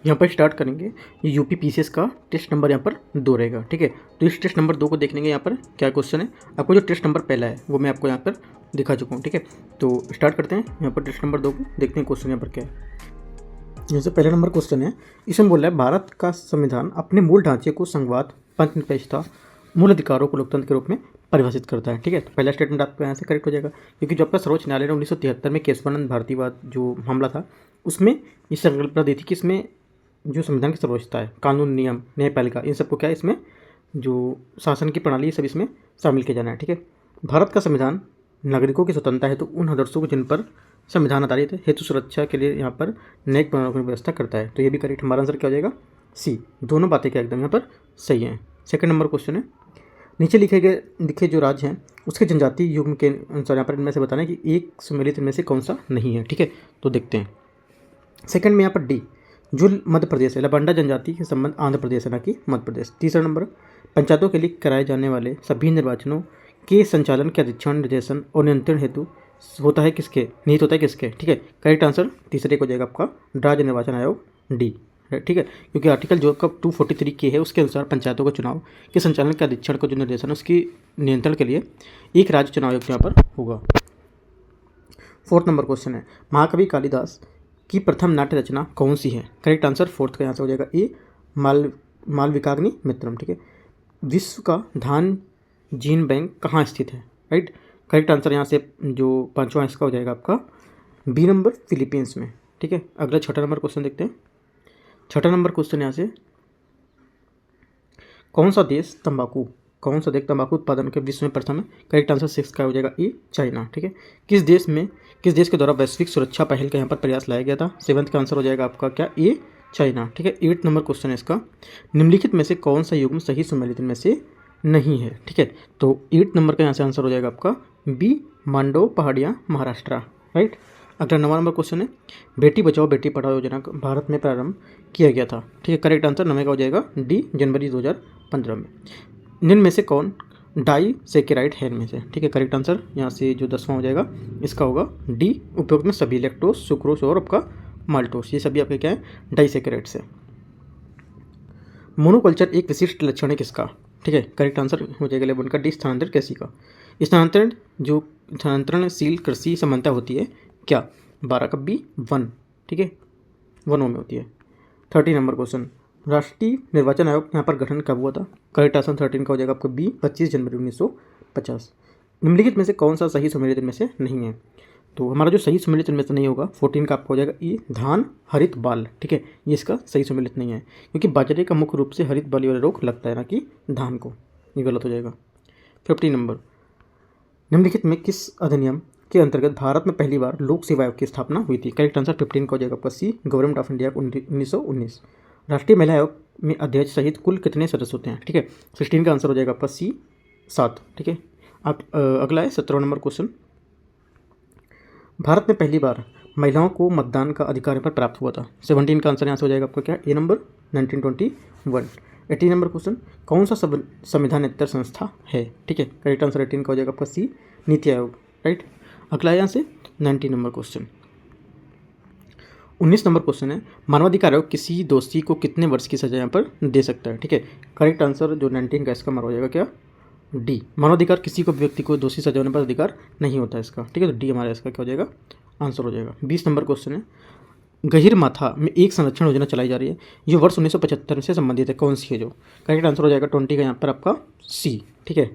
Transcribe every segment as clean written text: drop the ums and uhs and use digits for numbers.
यहाँ पर स्टार्ट करेंगे। ये यूपी पीसीएस का टेस्ट नंबर यहाँ पर 2 रहेगा, ठीक है। तो इस टेस्ट नंबर 2 को देखने के यहाँ पर क्या क्वेश्चन है, आपको जो टेस्ट नंबर पहला है वो मैं आपको यहाँ पर दिखा चुका हूँ, ठीक है। तो स्टार्ट करते हैं यहाँ पर टेस्ट नंबर 2 को, देखते हैं क्वेश्चन यहाँ पर क्या है। जैसे पहला नंबर क्वेश्चन है, इसमें बोल रहा है भारत का संविधान अपने मूल ढांचे को संघवाद, पंथनिरपेक्षता, मूल अधिकारों को लोकतंत्र के रूप में परिभाषित करता है, ठीक है। तो पहला स्टेटमेंट आपका यहाँ से करेक्ट हो जाएगा, क्योंकि जो आपका सर्वोच्च न्यायालय ने 1973 में केशवानंद भारतीवाद जो मामला था उसमें इस संकल्पना दी थी कि इसमें जो संविधान की सर्वोच्चता है, कानून, नियम, न्यायपालिका, इन सबको क्या है, इसमें जो शासन की प्रणाली है सब इसमें शामिल किया जाना है, ठीक है। भारत का संविधान नागरिकों की स्वतंत्रता है तो उन आदर्शों को जिन पर संविधान आधारित है हेतु सुरक्षा के लिए यहाँ पर न्यायिक प्रणाली की व्यवस्था करता है। तो ये भी करेक्ट, हमारा आंसर क्या हो जाएगा, सी। दोनों बातें क्या एकदम यहाँ पर सही हैं। सेकंड नंबर क्वेश्चन है, नीचे लिखे जो राज्य हैं उसके जनजातीय युग्म के अनुसार यहाँ पर इनमें से बताना है कि एक सम्मिलित इनमें से कौन सा नहीं है, ठीक है। तो देखते हैं सेकंड में यहाँ पर डी, जो मध्य प्रदेश है, लबांडा जनजाति के संबंध आंध्र प्रदेश है, ना कि मध्य प्रदेश। तीसरा नंबर, पंचायतों के लिए कराए जाने वाले सभी निर्वाचनों के संचालन के अधीक्षण, निर्देशन और नियंत्रण हेतु होता है किसके, निहित होता है किसके, ठीक है। करेक्ट आंसर तीसरे को हो जाएगा आपका राज्य निर्वाचन आयोग, डी, ठीक है। क्योंकि आर्टिकल जो आपका 243 के है उसके अनुसार पंचायतों का चुनाव के संचालन के अधीक्षण का जो निर्देशन है उसकी नियंत्रण के लिए एक राज्य चुनाव आयोग यहाँ पर होगा। फोर्थ नंबर क्वेश्चन है, महाकवि कालिदास की प्रथम नाट्य रचना कौन सी है। करेक्ट आंसर फोर्थ का यहाँ से हो जाएगा ए, मालविकाग्नि मित्रम, ठीक है। विश्व का धान जीन बैंक कहाँ स्थित है, राइट। करेक्ट आंसर यहाँ से जो पांचवा इसका हो जाएगा आपका बी नंबर, फिलीपींस में, ठीक है। अगला छठा नंबर क्वेश्चन देखते हैं। छठा नंबर क्वेश्चन यहाँ से, कौन सा देश तंबाकू उत्पादन के विश्व में प्रथम है। करेक्ट आंसर 6 का हो जाएगा ए, चाइना, ठीक है। किस देश के द्वारा वैश्विक सुरक्षा पहल का यहाँ पर प्रयास लाया गया था। 7th का आंसर हो जाएगा आपका क्या, ए, चाइना, ठीक है। 8th नंबर क्वेश्चन है इसका, निम्नलिखित में से कौन सा युग्म सही सम्मिलित में से नहीं है, ठीक है। तो 8th नंबर का यहाँ से आंसर हो जाएगा आपका बी, मांडो पहाड़ियाँ महाराष्ट्र, राइट। अगला 9वां नंबर क्वेश्चन है, बेटी बचाओ बेटी पढ़ाओ योजना भारत में प्रारंभ किया गया था, ठीक है। करेक्ट आंसर 9वें का हो जाएगा डी, जनवरी 2015 में। निम्न में से कौन डाई सेकेराइड है इनमें से, ठीक है। करेक्ट आंसर यहाँ से जो 10वां हो जाएगा इसका होगा डी, उपयोग में सभी लैक्टोस, सुक्रोस और आपका माल्टोस, ये सभी आपके क्या है, डाई सेकेराइड्स है। मोनोकल्चर एक विशिष्ट लक्षण है किसका, ठीक है। करेक्ट आंसर हो जाएगा 11 का डी, स्थानांतरण कृषि का। स्थानांतरणशील कृषि समानता होती है क्या, 12 का बी, वन, ठीक है, वनों में होती है। 30 नंबर क्वेश्चन, राष्ट्रीय निर्वाचन आयोग यहाँ पर गठन कब हुआ था। करेक्ट आंसर 13 का हो जाएगा आपका बी, 25 जनवरी 1950। निम्नलिखित में से कौन सा सही सम्मिलित इनमें से नहीं है। तो हमारा जो सही सम्मिलित इनमें से नहीं होगा 14 का आपका हो जाएगा ई, धान हरित बाल, ठीक है। ये इसका सही सम्मिलित नहीं है, क्योंकि बाजरे का मुख्य रूप से हरित बाली वाला रोग लगता है, ना कि धान को, ये गलत हो जाएगा। 50 नंबर, निम्नलिखित में किस अधिनियम के अंतर्गत भारत में पहली बार लोक सेवा आयोग की स्थापना हुई थी। करेक्ट आंसर 15 का हो जाएगा आपका सी, गवर्नमेंट ऑफ इंडिया 1919। राष्ट्रीय महिला आयोग में अध्यक्ष सहित कुल कितने सदस्य होते हैं, ठीक है। 16 का आंसर हो जाएगा आपका सी, 7, ठीक है। अगला है 17वां नंबर क्वेश्चन, भारत में पहली बार महिलाओं को मतदान का अधिकार पर प्राप्त हुआ था। 17 का आंसर यहाँ से हो जाएगा आपका क्या, ए नंबर, 1921। 18 नंबर क्वेश्चन, कौन सा संविधानेतर संस्था है, ठीक है। करेक्ट आंसर 18 का हो जाएगा आपका सी, नीति आयोग, राइट। अगला यहाँ से 19 नंबर क्वेश्चन। 19 नंबर क्वेश्चन है, मानवाधिकार आयोग किसी दोषी को कितने वर्ष की सजा यहाँ पर दे सकता है, ठीक है। करेक्ट आंसर जो 19 का इसका हमारा हो जाएगा क्या, डी, मानवाधिकार किसी को व्यक्ति को दोषी सजा होने पर अधिकार नहीं होता इसका, ठीक है। तो डी हमारा इसका क्या हो जाएगा, आंसर हो जाएगा। 20 नंबर क्वेश्चन है, गहिरमाथा में एक संरक्षण योजना चलाई जा रही है, ये वर्ष 1975 से संबंधित है, कौन सी है जो। करेक्ट आंसर हो जाएगा 20 का यहाँ पर आपका सी, ठीक है।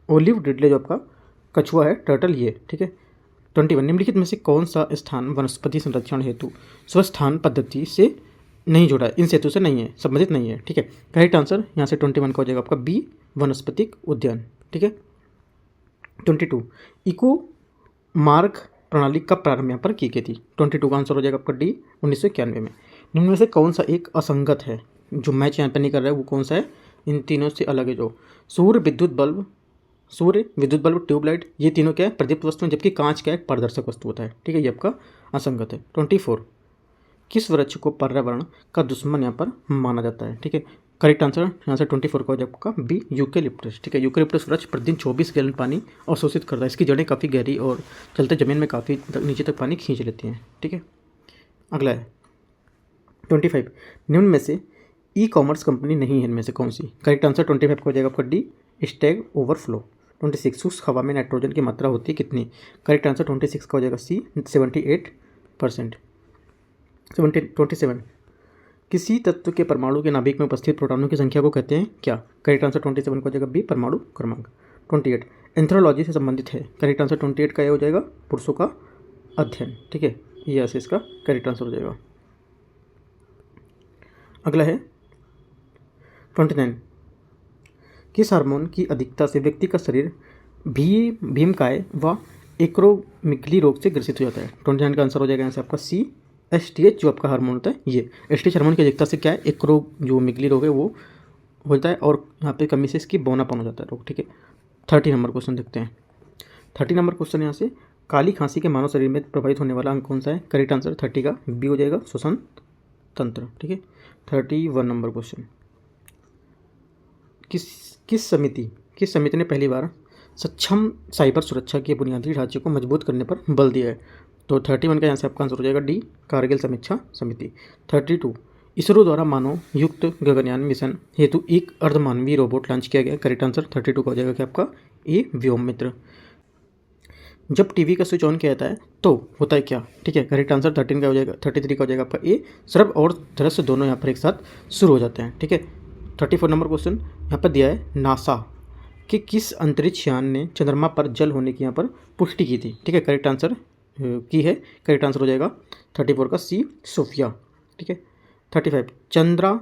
ओलिव रिडले जो आपका कछुआ है, टर्टल ये, ठीक है। 21, निम्नलिखित में से कौन सा स्थान वनस्पति संरक्षण हेतु स्वस्थान पद्धति से नहीं जुड़ा है, इन सेतु से नहीं है, संबंधित नहीं है, ठीक है। करेक्ट आंसर यहाँ से 21 का हो जाएगा आपका बी, वनस्पतिक उद्यान, ठीक है। 22, इको मार्ग प्रणाली कब प्रारंभ यहाँ पर की गई थी। 22 का आंसर हो जाएगा आपका डी, 1991 में। निम्न में से कौन सा एक असंगत है, जो मैच यहाँ पर नहीं कर रहा है वो कौन सा है, इन तीनों से अलग है जो। सूर्य विद्युत बल्ब, ट्यूबलाइट, ये तीनों क्या है, प्रदीप्त वस्तु हैं, जबकि कांच क्या है, पारदर्शक वस्तु होता है, ठीक है। ये आपका असंगत है। 24, किस वृक्ष को पर्यावरण का दुश्मन यहाँ पर माना जाता है, ठीक है। करेक्ट आंसर यहाँ से 24 का हो जाएगा आपका बी, यूकेलिप्टस, ठीक है। यूकेलिप्टस वृक्ष प्रतिदिन 24 गैलन पानी अवशोषित करता है, इसकी जड़ें काफ़ी गहरी और चलते जमीन में काफ़ी नीचे तक पानी खींच लेती हैं, ठीक है। अगला है 25 निम्न में से ई कॉमर्स कंपनी नहीं है इनमें से कौन सी? करेक्ट आंसर 25 का हो जाएगा आपका डी, स्टैग ओवरफ्लो। 26 शुष्क हवा में नाइट्रोजन की मात्रा होती है कितनी? करेक्ट आंसर 26 का हो जाएगा सी, 78%। 27 किसी तत्व के परमाणु के नाभिक में उपस्थित प्रोटॉनों की संख्या को कहते हैं क्या? करेक्ट आंसर 27 का हो जाएगा बी, परमाणु क्रमांक। 28 एंथ्रोलॉजी से संबंधित है। करेक्ट आंसर 28 का ये हो जाएगा पुरुषों का अध्ययन। ठीक है, ये ऐसे इसका करेक्ट आंसर हो जाएगा। अगला है 29 किस हार्मोन की अधिकता से व्यक्ति का शरीर भीमकाय व एक्रोमिगली रोग से ग्रसित हो जाता है? 29 का आंसर हो जाएगा यहाँ से आपका सी, STH जो आपका हार्मोन होता है ये। STH हार्मोन की अधिकता से क्या है, एक्रोमिगली रोग है वो होता है और यहाँ पे कमी से इसकी बौनापन हो जाता है रोग। ठीक है, 30 नंबर क्वेश्चन देखते हैं। 30 नंबर क्वेश्चन यहाँ से काली खांसी के मानव शरीर में प्रभावित होने वाला अंग कौन सा है? करेक्ट आंसर 30 का बी हो जाएगा, श्वसन तंत्र। ठीक है, 31 नंबर क्वेश्चन किस समिति ने पहली बार सक्षम साइबर सुरक्षा के बुनियादी ढांचे को मजबूत करने पर बल दिया है? तो 31 का यहाँ से आपका आंसर हो जाएगा डी, कारगिल समीक्षा समिति। 32 इसरो द्वारा मानव युक्त गगनयान मिशन हेतु एक अर्धमानवीय रोबोट लॉन्च किया गया। करेक्ट आंसर 32 का हो जाएगा कि आपका ए, व्योममित्र। जब टीवी का स्विच ऑन किया जाता है तो होता है क्या? ठीक है, करेक्ट आंसर 13 का हो जाएगा, 33 का हो जाएगा आपका ए, श्रव्य और दृश्य दोनों यहाँ पर एक साथ शुरू हो जाते हैं। ठीक है, 34 नंबर क्वेश्चन यहाँ पर दिया है नासा कि किस अंतरिक्ष यान ने चंद्रमा पर जल होने की यहाँ पर पुष्टि की थी? ठीक है, करेक्ट आंसर की है, करेक्ट आंसर हो जाएगा 34 का सी, सोफिया। ठीक है, 35 चंद्रा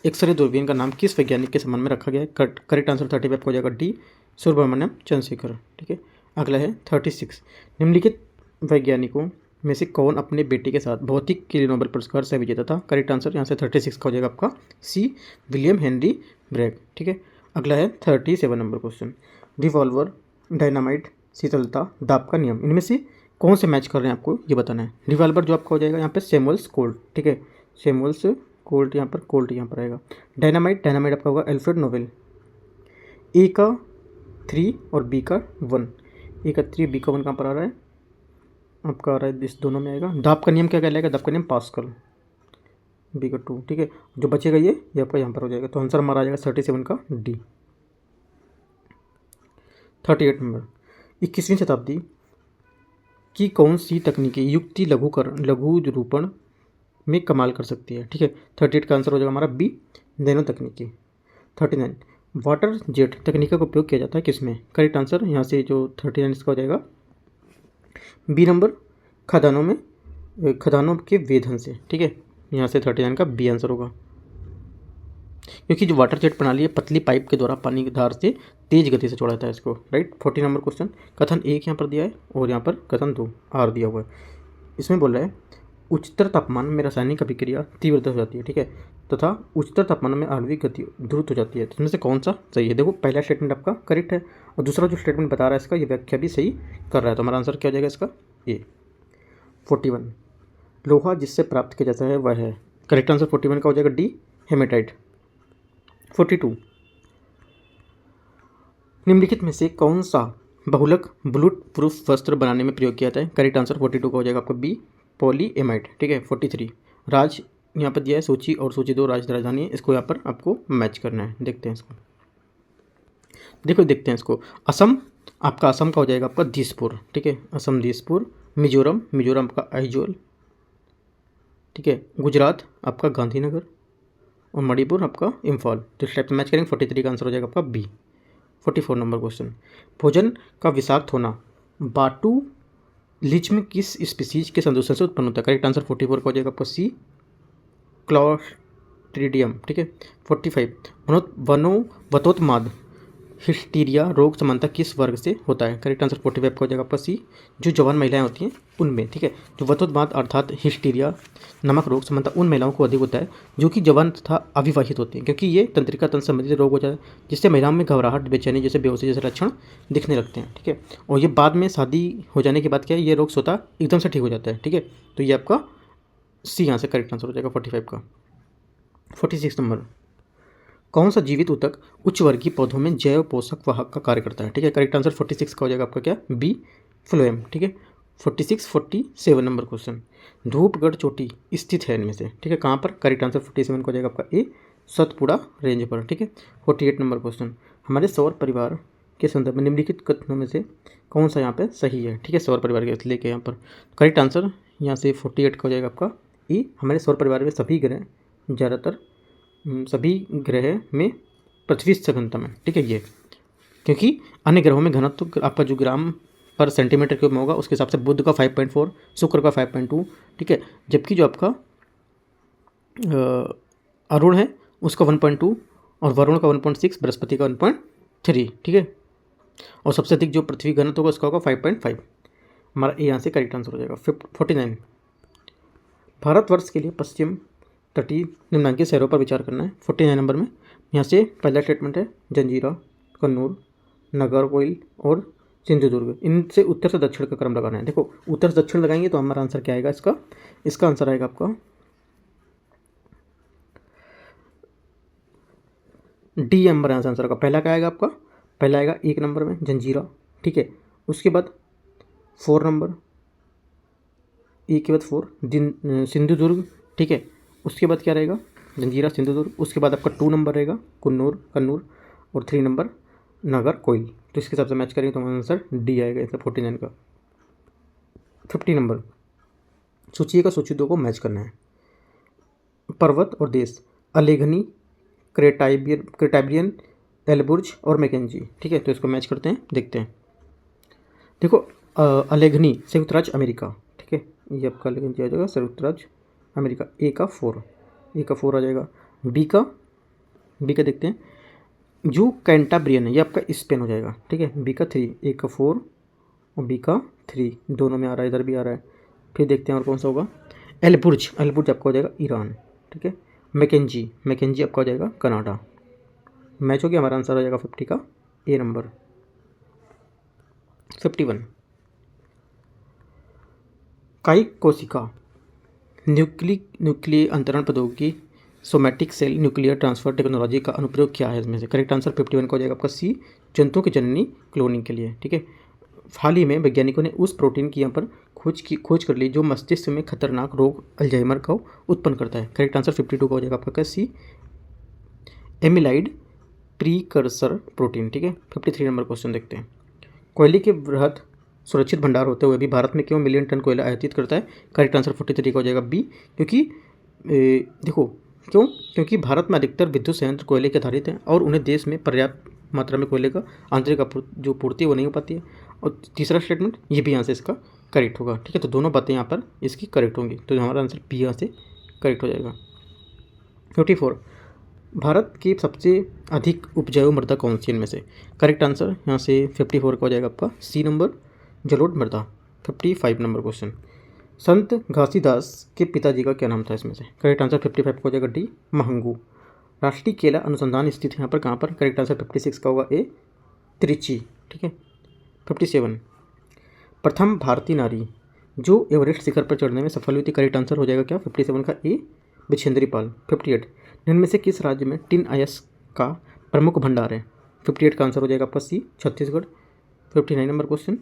एक्सरे दूरबीन का नाम किस वैज्ञानिक के संबंध में रखा गया है? करेक्ट आंसर 35 को हो जाएगा डी, सुब्रमण्यम चंद्रशेखर। ठीक है, अगला है 36 निम्नलिखित वैज्ञानिकों में से कौन अपने बेटे के साथ भौतिक के लिए नोबेल पुरस्कार से विजेता था? करेक्ट आंसर यहाँ से 36 का हो जाएगा आपका सी, विलियम हेनरी ब्रैग। ठीक है, अगला है 37 नंबर क्वेश्चन रिवॉल्वर, डायनामाइट, शीतलता, दाब का नियम इनमें से कौन से मैच कर रहे हैं आपको ये बताना है। रिवॉल्वर जो आपका हो जाएगा यहाँ पे सैमुअल्स कोल्ट। ठीक है, सैमुअल्स कोल्ट यहाँ पर आएगा। डायनामाइट आपका होगा अल्फ्रेड नोबेल। ए का 3 और बी का 1, ए का 3 बी का 1 कहाँ पर आ रहा है? आपका आ रहा है इस दोनों में आएगा। दाब का नियम क्या कहलाएगा? दाब का नियम पास्कल, बी का 2। ठीक है, जो बचेगा ये आपका यहाँ पर हो जाएगा। तो आंसर हमारा आ जाएगा 37 का डी। 38 नंबर 21वीं शताब्दी की कौन सी तकनीकी युक्ति लघु रूपण में कमाल कर सकती है? ठीक है, 38 का आंसर हो जाएगा हमारा बी, नैनो तकनीकी। 39 वाटर जेट तकनीक का उपयोग किया जाता है किसमें? करेक्ट आंसर यहाँ से जो 39 इसका हो जाएगा बी नंबर, खदानों के वेधन से। ठीक है, यहाँ से 39 का बी आंसर होगा, क्योंकि जो वाटर जेट प्रणाली है पतली पाइप के द्वारा पानी की धार से तेज गति से छोड़ा जाता है इसको। राइट, 40 नंबर क्वेश्चन कथन 1 यहाँ पर दिया है और यहाँ पर कथन 2 आर दिया हुआ है। इसमें बोल रहा है उच्चतर तापमान में रासायनिक अभिक्रिया तीव्रता हो जाती है। ठीक है, तथा उच्चतर तापमान में आणविक गति द्रुत हो जाती है। तो इसमें से कौन सा सही है? देखो, पहला स्टेटमेंट आपका करेक्ट है और दूसरा जो स्टेटमेंट बता रहा है इसका ये व्याख्या भी सही कर रहा है। तो हमारा आंसर क्या हो जाएगा इसका ए। 41 लोहा जिससे प्राप्त किया जाता है वह है। करेक्ट आंसर 41 का हो जाएगा डी, हेमेटाइट। 42 निम्नलिखित में से कौन सा बहुलक बुलेट प्रूफ वस्त्र बनाने में प्रयोग किया जाता है? करेक्ट आंसर 42 का हो जाएगा आपका बी, पॉलीएमाइड। ठीक है, 43 राज यहाँ पर दिया है सोची और सोची 2 राजधानी है, इसको यहाँ पर आपको मैच करना है। देखते हैं इसको, देखते हैं इसको। असम आपका असम का हो जाएगा आपका दिसपुर। ठीक है, असम दिसपुर। मिजोरम आपका आइजोल। ठीक है, गुजरात आपका गांधीनगर और मणिपुर आपका इम्फाल। तो इस टाइप से मैच करेंगे। 43 का आंसर हो जाएगा आपका बी। 44 नंबर क्वेश्चन भोजन का विषाक्त होना बाटू लीच में किस स्पीसीज के संदूषण से उत्पन्न होता है? करेक्ट आंसर 44 का हो जाएगा आपका सी, क्लॉस्ट्रीडियम। ठीक है, 45 वतोत्माद हिस्टीरिया रोग समानता किस वर्ग से होता है? करेक्ट आंसर 45 का हो जाएगा आपका सी, जो जवान महिलाएं होती हैं उनमें। ठीक है, जो वतोत्माद अर्थात हिस्टीरिया नमक रोग समानता उन महिलाओं को अधिक होता है जो कि जवान तथा अविवाहित होती हैं, क्योंकि ये तंत्रिका तंत्र संबंधी रोग हो जाता है जिससे महिलाओं में घबराहट, बेचैनी जैसे बेहोशी जैसे लक्षण दिखने लगते हैं। ठीक है, और ये बाद में शादी हो जाने के बाद क्या है, ये रोग स्वतः एकदम से ठीक हो जाता है। ठीक है, तो ये आपका सी यहाँ से करेक्ट आंसर हो जाएगा 45 का। 46 नंबर कौन सा जीवित ऊतक उच्च वर्गीय पौधों में जैव पोषक वाहक का कार्य करता है? ठीक है, करेक्ट आंसर 46 का हो जाएगा आपका क्या बी, फ्लोएम। ठीक है, 46, 47 नंबर क्वेश्चन, धूपगढ़ चोटी स्थित है इनमें से, ठीक है, कहाँ पर? करेक्ट आंसर 47 को हो जाएगा आपका ए, सतपुड़ा रेंज पर, ठीक है। 48 नंबर क्वेश्चन, हमारे सौर परिवार के संदर्भ में निम्नलिखित कथनों में से कौन सा यहाँ पे सही है, ठीक है, सौर परिवार के लेके यहाँ पर करेक्ट आंसर यहाँ से 48 का हो जाएगा आपका ई। हमारे सौर परिवार में सभी ग्रह ज़्यादातर सभी ग्रह में पृथ्वी से घनत्व है, ठीक है, ये क्योंकि अन्य ग्रहों में घनत्व तो आपका जो ग्राम पर सेंटीमीटर क्यूब में होगा उसके हिसाब से बुध का 5.4, शुक्र का 5.2, ठीक है, जबकि जो आपका अरुण है उसका 1.2 और वरुण का 1.6, बृहस्पति का 1.3, ठीक है, और सबसे अधिक जो पृथ्वी घनत्व होगा उसका होगा 5.5। हमारा ए यहाँ से करेक्ट आंसर हो जाएगा। 49, भारतवर्ष के लिए पश्चिम तटीय निम्नलिखित शहरों पर विचार करना है। 49 नंबर में यहाँ से पहला स्टेटमेंट है जंजीरा, कन्नूर, नागरकोइल और सिंधुदुर्ग। इनसे उत्तर से दक्षिण का क्रम लगाना है। देखो उत्तर से दक्षिण लगाएंगे तो हमारा आंसर क्या आएगा इसका आंसर आएगा आपका डी नंबर आंसर का। पहला क्या आएगा आपका? पहला आएगा 1 नंबर में जंजीरा, ठीक है, उसके बाद 4 नंबर, ए के बाद 4 सिंधुदुर्ग, ठीक है, उसके बाद क्या रहेगा जंजीरा सिंधुदुर्ग, उसके बाद आपका 2 नंबर रहेगा कन्नूर और 3 नंबर नागरकोइल। तो इसके हिसाब से मैच करेंगे तो हमारा आंसर डी आएगा इसका 49 का। 50 नंबर, सूची का सूची 2 को मैच करना है। पर्वत और देश, अलेघनी, क्रेटाबियन, एल्बुर्ज और मैकेंजी, ठीक है, तो इसको मैच करते हैं, देखते हैं। देखो अलेघनी संयुक्त राज्य अमेरिका, ठीक है, ये आपका अलेघनी आ जाएगा संयुक्त राज्य अमेरिका। ए का 4 आ जाएगा। बी का देखते हैं, जो कैंटाब्रियन है ये आपका स्पेन हो जाएगा, ठीक है, बी का 3, ए का 4 और बी का 3 दोनों में आ रहा है, इधर भी आ रहा है। फिर देखते हैं और कौन सा होगा। एल्बुर्ज आपका हो जाएगा ईरान, ठीक है। मैकेंजी आपका हो जाएगा कनाडा। मैच हो गया, हमारा आंसर हो जाएगा 50 का ए नंबर। 51, कायिक कोशिका, न्यूक्लियर अंतरण प्रौद्योगिकी, somatic cell nuclear transfer technology का अनुप्रयोग क्या है इसमें से? करेक्ट आंसर 51 का हो जाएगा आपका सी, जंतुओं की जननी क्लोनिंग के लिए, ठीक है। हाल ही में वैज्ञानिकों ने उस प्रोटीन की यहाँ पर खोज कर ली जो मस्तिष्क में खतरनाक रोग अल्जाइमर का उत्पन्न करता है। करेक्ट आंसर 52 का हो जाएगा आपका सी, एमिलाइड प्रीकर्सर प्रोटीन, ठीक है। 53 नंबर क्वेश्चन देखते हैं। कोयले के वृहद सुरक्षित भंडार होते हुए भी भारत में क्यों मिलियन टन कोयला आयातित करता है? करेक्ट आंसर 43 का हो जाएगा बी, क्योंकि देखो क्योंकि भारत में अधिकतर विद्युत संयंत्र कोयले के आधारित हैं और उन्हें देश में पर्याप्त मात्रा में कोयले का आंतरिक जो पूर्ति है वो नहीं हो पाती है। और तीसरा स्टेटमेंट ये भी यहाँ से इसका करेक्ट होगा, ठीक है, तो दोनों बातें यहाँ पर इसकी करेक्ट होंगी, तो हमारा आंसर बी यहाँ से करेक्ट हो जाएगा। 54, भारत की सबसे अधिक उपजाऊ मृदा कौन सी इनमें से? करेक्ट आंसर यहाँ से 54 का हो जाएगा आपका सी नंबर, जलोढ़ मृदा। 55 नंबर क्वेश्चन, संत घासीदास के पिताजी का क्या नाम था इसमें से? करेक्ट आंसर 55 का हो जाएगा डी, महंगू। राष्ट्रीय केला अनुसंधान स्थित यहाँ पर कहाँ पर? करेक्ट आंसर 56 का होगा ए, त्रिची, ठीक है। 57, प्रथम भारतीय नारी जो एवरेस्ट शिखर पर चढ़ने में सफल हुई थी। करेक्ट आंसर हो जाएगा क्या? 57 का ए, बिछेंद्री पाल। 58, इनमें से किस राज्य में टिन अयस्क का प्रमुख भंडार है? 58 का आंसर हो जाएगा आपका सी, छत्तीसगढ़। 59 नंबर question,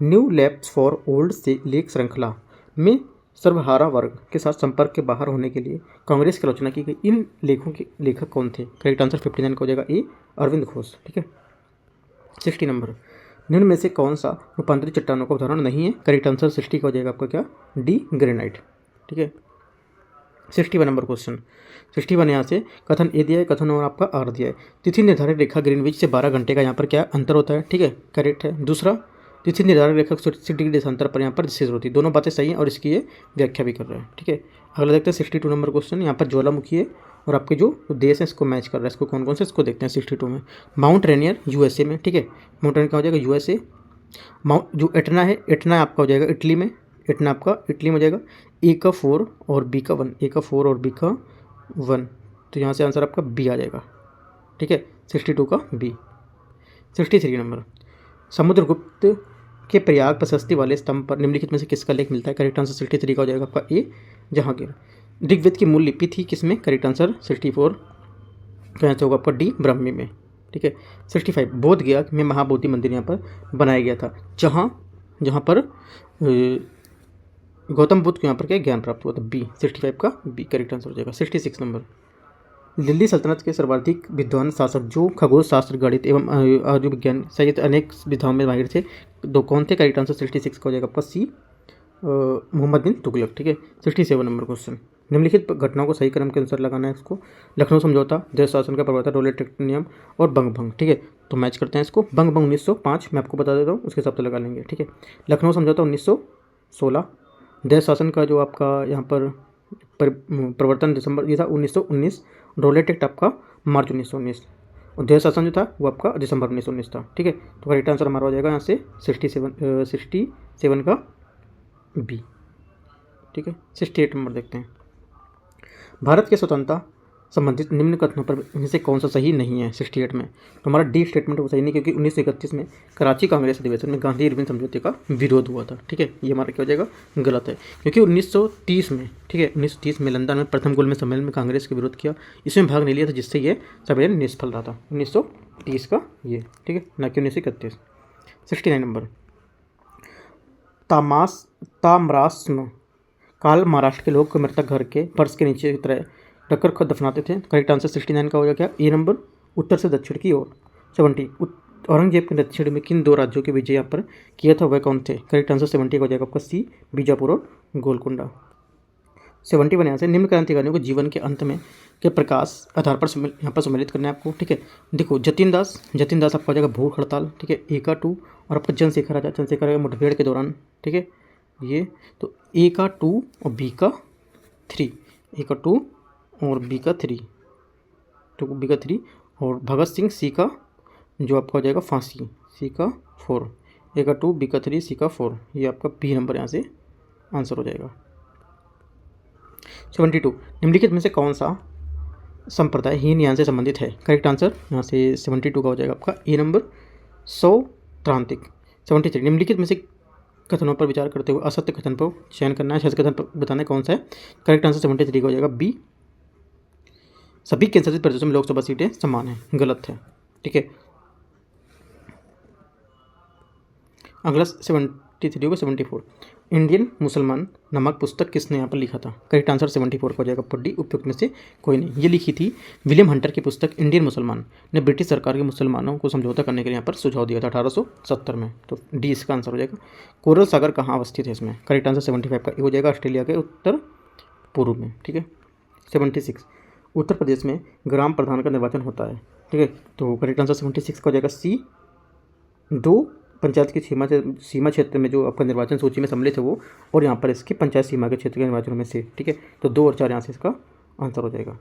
new labs for old से लेख श्रृंखला में सर्वहारा वर्ग के साथ संपर्क के बाहर होने के लिए कांग्रेस की आलोचना की गई। इन लेखों के लेखक कौन थे? करेक्ट आंसर 59 का हो जाएगा ए, अरविंद घोष, ठीक है। 60 नंबर, निम्न में से कौन सा रूपांतरित चट्टानों का उदाहरण नहीं है? करेक्ट आंसर 60 का हो जाएगा आपका क्या? डी, ग्रेनाइट, ठीक है। 61 नंबर क्वेश्चन, 61 यहाँ से कथन ए दिया है, कथन और आपका आर दिया है। तिथि निर्धारित रेखा ग्रीनविच से 12 घंटे का यहाँ पर क्या अंतर होता है, ठीक है, करेक्ट है। दूसरा, तिथि निर्धारित रेखा 60 डिग्री देशांतर पर यहाँ पर विशेष होती है। दोनों बातें सही हैं और इसकी ये व्याख्या भी कर रहे हैं, ठीक है। अगला देखते हैं 62 नंबर क्वेश्चन, यहाँ पर ज्वालामुखी है और आपके जो देश है इसको मैच कर रहा है। इसको कौन कौन से इसको देखते हैं 62 में। माउंट रेनियर यूएसए में, ठीक है, माउंट रेनियर का हो जाएगा यूएसए। जो एटना है, एटना आपका हो जाएगा इटली में, एटना आपका इटली में हो जाएगा। ए का 4 और बी का 1, ए का 4 और बी का 1, तो यहाँ से आंसर आपका बी आ जाएगा, ठीक है, 62 का बी। 63 नंबर, समुद्रगुप्त के प्रयाग प्रशस्ति वाले स्तंभ पर निम्नलिखित में से किसका लेख मिलता है? करेक्ट आंसर 63 का हो जाएगा आपका ए, जहांगीर। ऋग्वेद की मूल लिपि थी किसमें? करेक्ट आंसर 64 का आंसर होगा आपका डी, ब्राह्मी में, ठीक है। 65, बोध गया में महाबोधि मंदिर यहाँ पर बनाया गया था, जहाँ जहाँ पर गौतम बुद्ध को यहाँ पर क्या ज्ञान प्राप्त हुआ था, बी 65 का बी करेक्ट आंसर हो जाएगा। 66 नंबर, दिल्ली सल्तनत के सर्वाधिक विद्वान शासक जो खगोल शास्त्र, गणित एवं आयु विज्ञान सहित अनेक विधाओं में माहिर थे, दो कौन थे? करेक्ट आंसर 66 का हो जाएगा आपका सी मोहम्मद बिन तुगलक। ठीक है। 67 नंबर क्वेश्चन, निम्नलिखित घटनाओं को सही क्रम के अनुसार लगाना है इसको। लखनऊ समझौता, देश शासन का प्रवर्तन, रोलेट एक्ट नियम और बंग भंग। ठीक है, तो मैच करते हैं इसको। बंग भंग 1905 मैं आपको बता देता हूँ, उसके हिसाब से लगा लेंगे। ठीक है। लखनऊ समझौता 1916, देश शासन का जो आपका यहाँ पर प्रवर्तन दिसंबर ये था 1919, रोलेट एक्ट आपका मार्च 1919 और देश शासन जो था वो आपका दिसंबर 1919 था। ठीक है, तो करेक्ट आंसर हमारा हो जाएगा यहाँ से 67 का बी। ठीक है। 68 नंबर देखते हैं, भारत के स्वतंत्रता संबंधित निम्न कथनों पर इनमें से कौन सा सही नहीं है? 68 में तो हमारा डी स्टेटमेंट वो सही नहीं, क्योंकि 1931 में कराची कांग्रेस अधिवेशन में गांधी इरविन समझौते का विरोध हुआ था। ठीक है, ये हमारा क्या हो जाएगा? गलत है, क्योंकि 1930 में, ठीक है, 1930 में लंदन में प्रथम गोलमेज सम्मेलन में कांग्रेस के विरोध किया, इसमें भाग नहीं लिया था, जिससे ये सम्मेलन निष्फल रहा था। 1930 का ये, ठीक है, ना कि 1931। 69 नंबर, ताम्रास्न काल महाराष्ट्र के लोग मृतक घर के फर्श के नीचे की तरह रखकर खुद दफनाते थे। करेक्ट आंसर 69 का हो जाएगा क्या? ए नंबर, उत्तर से दक्षिण की ओर। 70, औरंगजेब के दक्षिण में किन दो राज्यों के विजय यहाँ पर किया था, वह कौन थे? करेक्ट आंसर 70 का हो जाएगा आपका सी, बीजापुर और गोलकुंडा। 71 यहाँ से, निम्न क्रांतिकारियों को जीवन के अंत में के प्रकाश आधार पर यहाँ पर सम्मिलित करना है आपको। ठीक है, देखो जतिन दास आपका हो जाएगा भूख हड़ताल। ठीक है, ए का 2 और आपका चंद्रशेखर आजाद मुठभेड़ के दौरान। ठीक है, ये तो ए का 2 और बी का 3, ए का 2 और बी का 3, तो बी का 3 और भगत सिंह सी का जो आपका हो जाएगा फांसी, सी का 4, ए का 2 बी का 3 सी का 4, ये आपका बी नंबर यहाँ से आंसर हो जाएगा। 72, निम्नलिखित में से कौन सा संप्रदाय हीन ज्ञान से संबंधित है? करेक्ट आंसर यहाँ से 72 का हो जाएगा आपका ए नंबर, सौत्रांतिक। 73, निम्नलिखित में से कथनों पर विचार करते हुए असत्य कथन पर चयन करना है, सत्य कथन पर बताना है कौन सा है? करेक्ट आंसर 73 का हो जाएगा बी, सभी केंद्र शासित प्रदेशों में लोकसभा सीटें समान हैं। गलत है। ठीक है, अगला 73 को 74, इंडियन मुसलमान नामक पुस्तक किसने यहाँ पर लिखा था? करेक्ट आंसर 74 का हो जाएगा डी, उपयुक्त में से कोई नहीं। ये लिखी थी विलियम हंटर की पुस्तक इंडियन मुसलमान ने ब्रिटिश सरकार के मुसलमानों को समझौता करने के लिए यहाँ पर सुझाव दिया था 1870 में, तो डी इसका आंसर हो जाएगा। कोरल सागर कहाँ अवस्थित है इसमें? करेक्ट आंसर 75 का हो जाएगा, ऑस्ट्रेलिया के उत्तर पूर्व में। ठीक है। 76, उत्तर प्रदेश में ग्राम प्रधान का निर्वाचन होता है। ठीक है, तो करेक्ट आंसर 76 का हो जाएगा सी, 2 पंचायत की सीमा क्षेत्र में जो आपका निर्वाचन सूची में सम्मिलित है वो, और यहाँ पर इसकी पंचायत सीमा के क्षेत्र के निर्वाचनों में से। ठीक है, तो 2 और 4 यहाँ से इसका आंसर हो जाएगा।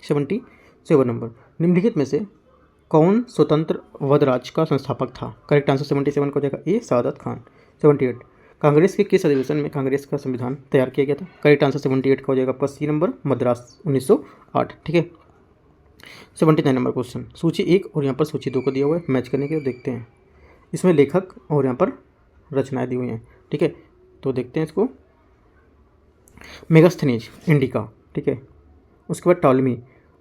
77 नंबर, निम्नलिखित में से कौन स्वतंत्र अवध राज्य का संस्थापक था? करेक्ट आंसर 77 का हो जाएगा ए, सादत खान। 78, कांग्रेस के किस अधिवेशन में कांग्रेस का संविधान तैयार किया गया था? करेक्ट आंसर 78 का हो जाएगा आपका सी नंबर, मद्रास 1908। ठीक है। 79 नंबर क्वेश्चन, सूची 1 और यहाँ पर सूची 2 को दिया हुआ है, मैच करने के देखते हैं। इसमें लेखक और यहाँ पर रचनाएं दी हुई हैं। ठीक है, तो देखते हैं इसको। मेगास्थनीज इंडिका, ठीक है, उसके बाद Ptolemy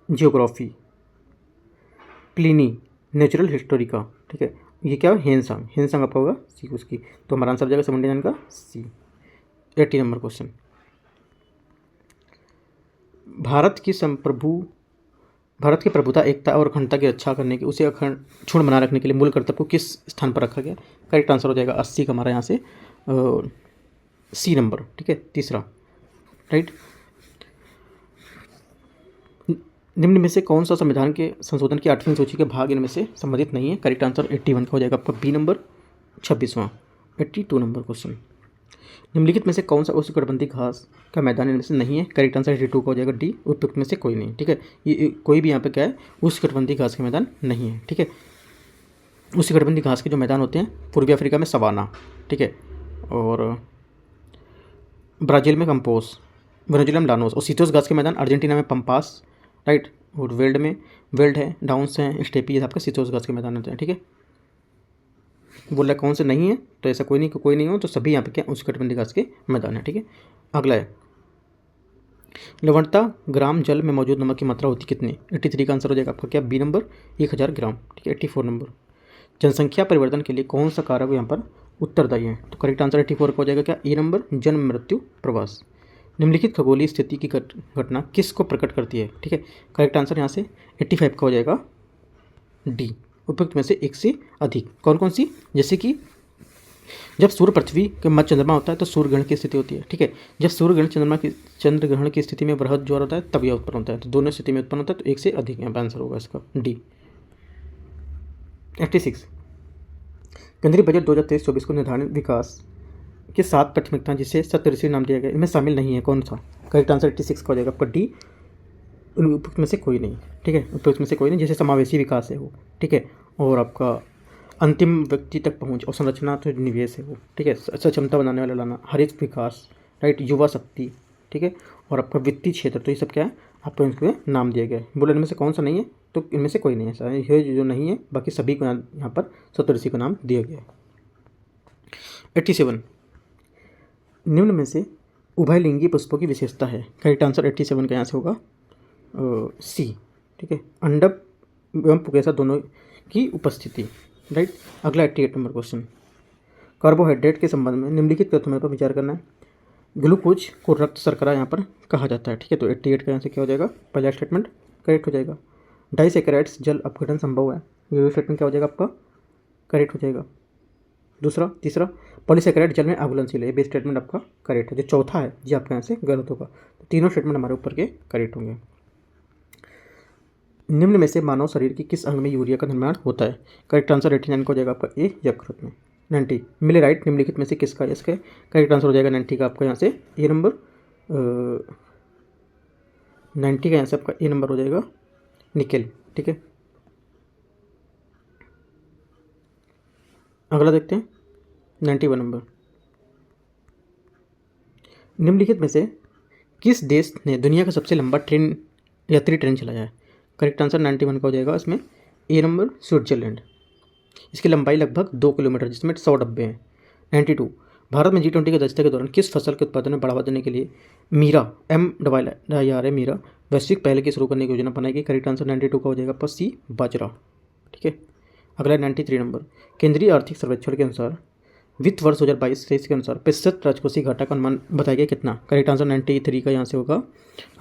geography, Pliny natural Historica. ठीक है, ये क्या है? हेनसांग आपका होगा सी उसकी, तो हमारा आंसर हो जाएगा 79 का सी। 80 नंबर क्वेश्चन, भारत की प्रभुता, एकता और अखंडता की रक्षा करने की, उसे अक्षुण्ण बनाए रखने के लिए मूल कर्तव्य को किस स्थान पर रखा गया? करेक्ट आंसर हो जाएगा 80 का हमारा यहाँ से सी नंबर। ठीक है, तीसरा, राइट। निम्न में से कौन सा संविधान के संशोधन की 8वीं सूची के भाग इनमें से संबंधित नहीं है? करेक्ट आंसर 81 का हो जाएगा आपका बी नंबर, 26वां। 82 नंबर क्वेश्चन, निम्नलिखित में से कौन सा उष्णकटिबंधीय घास का मैदान इनमें से नहीं है? करेक्ट आंसर 82 का हो जाएगा डी, उपयुक्त में से कोई नहीं। ठीक है, ये कोई भी यहाँ पे क्या है? उष्णकटिबंधीय घास के मैदान नहीं है। ठीक है, उष्णकटिबंधीय घास के जो मैदान होते हैं पूर्वी अफ्रीका में सवाना, ठीक है, और ब्राज़ील में कंपोस, वेनेजुएला में लानोस, और शीतोष्ण घास के मैदान अर्जेंटीना में पंपास, राइट, और वेल्ड है, डाउन्स हैं, स्टेपी, ये आपका शीतोष्ण घास के मैदान होते हैं। ठीक है, बोल रहा है कौन से नहीं है, तो ऐसा कोई नहीं हो, तो सभी यहाँ पे क्या उष्णकटिबंधीय घास के मैदान है। ठीक है, अगला है लवणता ग्राम जल में मौजूद नमक की मात्रा होती कितनी? 83 का आंसर हो जाएगा आपका क्या बी नंबर, 1000 ग्राम। ठीक है, 84 नंबर, जनसंख्या परिवर्तन के लिए कौन सा कारक यहाँ पर उत्तरदायी हैं। तो करेक्ट आंसर 84 का हो जाएगा क्या, ए नंबर, जन्म मृत्यु प्रवास। निम्नलिखित खगोलीय स्थिति की घटना किस को प्रकट करती है, ठीक है। करेक्ट आंसर यहाँ से 85 का हो जाएगा डी, उपयुक्त में से एक से अधिक। कौन कौन सी, जैसे कि जब सूर्य पृथ्वी के मध्य चंद्रमा होता है तो सूर्य ग्रहण की स्थिति होती है, ठीक है। जब सूर्य ग्रहण चंद्र ग्रहण की स्थिति में बृहद ज्वार होता है तब यह उत्पन्न होता है। तो दोनों स्थिति में उत्पन्न होता है, तो एक से अधिक यहाँ पर आंसर होगा इसका डी। 86 केंद्रीय बजट 2023-24 को निर्धारित विकास के 7 प्राथमिकता जिसे सप्तऋषि नाम दिया गया, इनमें शामिल नहीं है, कौन सा। करेक्ट आंसर 86 का हो जाएगा आपका डी, उपयुक्त में से कोई नहीं, ठीक है। उपयुक्त में से कोई नहीं, जैसे समावेशी विकास है वो, ठीक है, और आपका अंतिम व्यक्ति तक पहुंच और संरचना तो निवेश है वो, ठीक है। सक्षमता बनाने वाला लाना, हरित विकास, राइट, युवा शक्ति, ठीक है, और आपका वित्तीय क्षेत्र, तो ये सब क्या है आपको इनके नाम दिया गया है। बोले इनमें से कौन सा नहीं है, तो इनमें से कोई नहीं है, ये जो नहीं है बाकी सभी को यहाँ पर सप्तऋषि का नाम दिया गया है। 87 निम्न में से उभयलिंगी पुष्पों की विशेषता है। करेक्ट आंसर 87 का यहाँ से होगा सी, ठीक है, अंडक एवं पुकेसा दोनों की उपस्थिति, राइट। अगला 88 नंबर क्वेश्चन, कार्बोहाइड्रेट के संबंध में निम्नलिखित तथ्यों पर विचार करना है। ग्लूकोज को रक्त शर्करा यहाँ पर कहा जाता है, ठीक है। तो 88 का यहाँ से क्या हो जाएगा, पहला स्टेटमेंट करेक्ट हो जाएगा। डाइसैकेराइड्स जल अपघटन संभव है, ये स्टेटमेंट क्या हो जाएगा आपका करेक्ट हो जाएगा। दूसरा, तीसरा, पॉलीसैकेराइड जल में अघुलनशील है, ये भी स्टेटमेंट आपका करेक्ट है। जो चौथा है ये आपका यहाँ से गलत होगा। तो तीनों स्टेटमेंट हमारे ऊपर के करेक्ट होंगे। निम्न में से मानव शरीर की किस अंग में यूरिया का निर्माण होता है। करेक्ट आंसर 89 का हो जाएगा आपका ए, यकृत में। 90 मिलेराइट निम्नलिखित में से किसका, इसका करेक्ट आंसर हो जाएगा 90 का आपका यहाँ से ए नंबर, 90 का यहाँ से आपका ए नंबर हो जाएगा निकेल, ठीक है। अगला देखते हैं 91 नंबर, निम्नलिखित में से किस देश ने दुनिया का सबसे लंबा यात्री ट्रेन चलाया है। करेक्ट आंसर 91 का हो जाएगा इसमें ए नंबर, स्विट्जरलैंड। इसकी लंबाई लगभग 2 किलोमीटर, जिसमें 100 डब्बे हैं। 92 भारत में G20 के दस्ते के दौरान किस फसल के उत्पादन में बढ़ावा देने के लिए मीरा मीरा वैश्विक पहल की शुरू करने की योजना बनाई गई। करेक्ट आंसर 92 का हो जाएगा आपका सी, बाजरा, ठीक है। अगला 93 नंबर, केंद्रीय आर्थिक सर्वेक्षण के अनुसार वित्त वर्ष 2022-23 के अनुसार प्रतिशत राजकोषीय घाटा का अनुमान बताया गया कितना। करेक्ट आंसर 93 का यहाँ से होगा